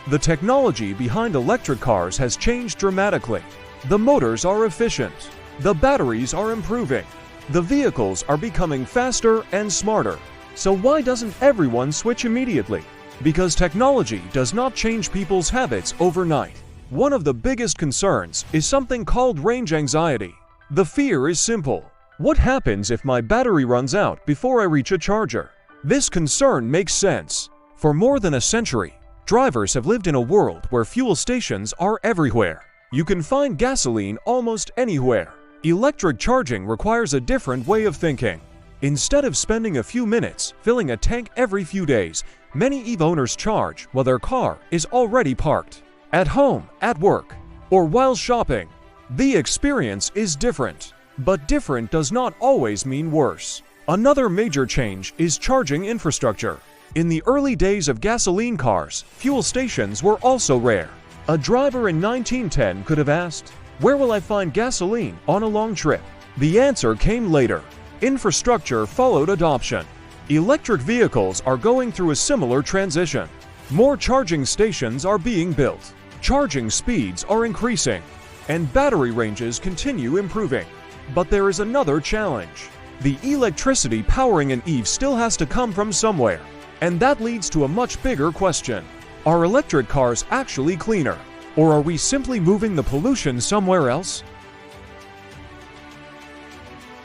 The technology behind electric cars has changed dramatically. The motors are efficient. The batteries are improving. The vehicles are becoming faster and smarter. So why doesn't everyone switch immediately? Because technology does not change people's habits overnight. One of the biggest concerns is something called range anxiety. The fear is simple. What happens if my battery runs out before I reach a charger? This concern makes sense. For more than a century, drivers have lived in a world where fuel stations are everywhere. You can find gasoline almost anywhere. Electric charging requires a different way of thinking. Instead of spending a few minutes filling a tank every few days, many EV owners charge while their car is already parked. At home, at work, or while shopping. The experience is different. But different does not always mean worse. Another major change is charging infrastructure. In the early days of gasoline cars, fuel stations were also rare. A driver in 1910 could have asked, "Where will I find gasoline on a long trip?" The answer came later. Infrastructure followed adoption. Electric vehicles are going through a similar transition. More charging stations are being built. Charging speeds are increasing. And battery ranges continue improving. But there is another challenge. The electricity powering an EV still has to come from somewhere. And that leads to a much bigger question. Are electric cars actually cleaner? Or are we simply moving the pollution somewhere else?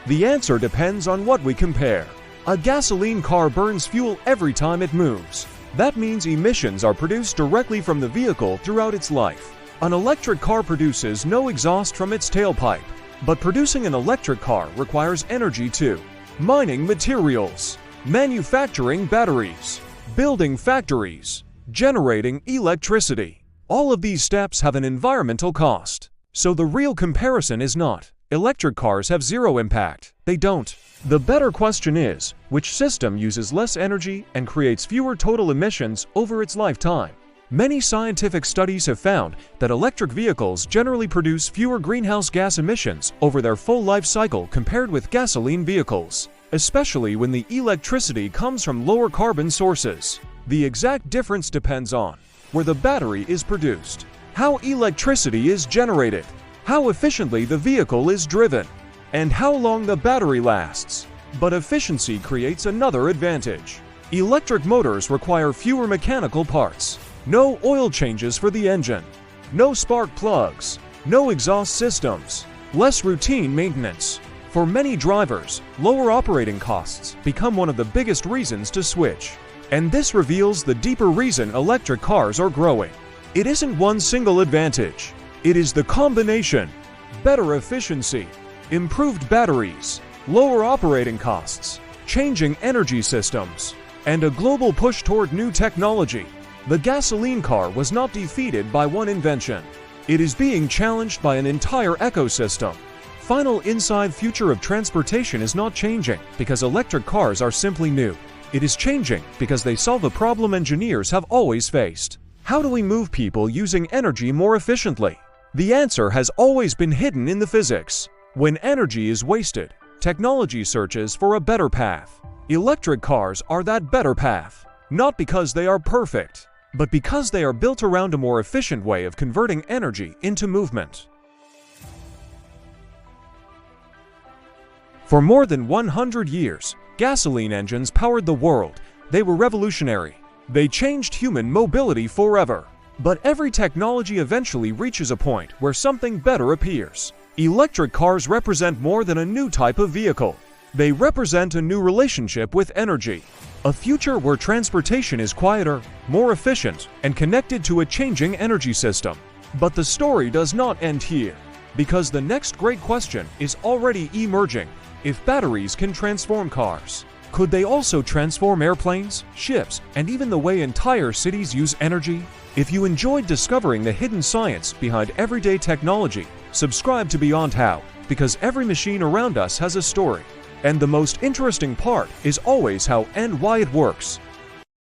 The answer depends on what we compare. A gasoline car burns fuel every time it moves. That means emissions are produced directly from the vehicle throughout its life. An electric car produces no exhaust from its tailpipe. But producing an electric car requires energy too. Mining materials, manufacturing batteries, building factories, generating electricity. All of these steps have an environmental cost. So the real comparison is not, electric cars have zero impact. They don't. The better question is, which system uses less energy and creates fewer total emissions over its lifetime? Many scientific studies have found that electric vehicles generally produce fewer greenhouse gas emissions over their full life cycle compared with gasoline vehicles, especially when the electricity comes from lower carbon sources. The exact difference depends on where the battery is produced, how electricity is generated, how efficiently the vehicle is driven, and how long the battery lasts. But efficiency creates another advantage. Electric motors require fewer mechanical parts. No oil changes for the engine, no spark plugs, no exhaust systems, less routine maintenance. For many drivers, lower operating costs become one of the biggest reasons to switch. And this reveals the deeper reason electric cars are growing. It isn't one single advantage. It is the combination: better efficiency, improved batteries, lower operating costs, changing energy systems, and a global push toward new technology. The gasoline car was not defeated by one invention. It is being challenged by an entire ecosystem. Final inside future of transportation is not changing because electric cars are simply new. It is changing because they solve a problem engineers have always faced. How do we move people using energy more efficiently? The answer has always been hidden in the physics. When energy is wasted, technology searches for a better path. Electric cars are that better path, not because they are perfect, but because they are built around a more efficient way of converting energy into movement. For more than 100 years, gasoline engines powered the world. They were revolutionary. They changed human mobility forever. But every technology eventually reaches a point where something better appears. Electric cars represent more than a new type of vehicle. They represent a new relationship with energy. A future where transportation is quieter, more efficient, and connected to a changing energy system. But the story does not end here, because the next great question is already emerging. If batteries can transform cars, could they also transform airplanes, ships, and even the way entire cities use energy? If you enjoyed discovering the hidden science behind everyday technology, subscribe to Beyond How, because every machine around us has a story. And the most interesting part is always how and why it works.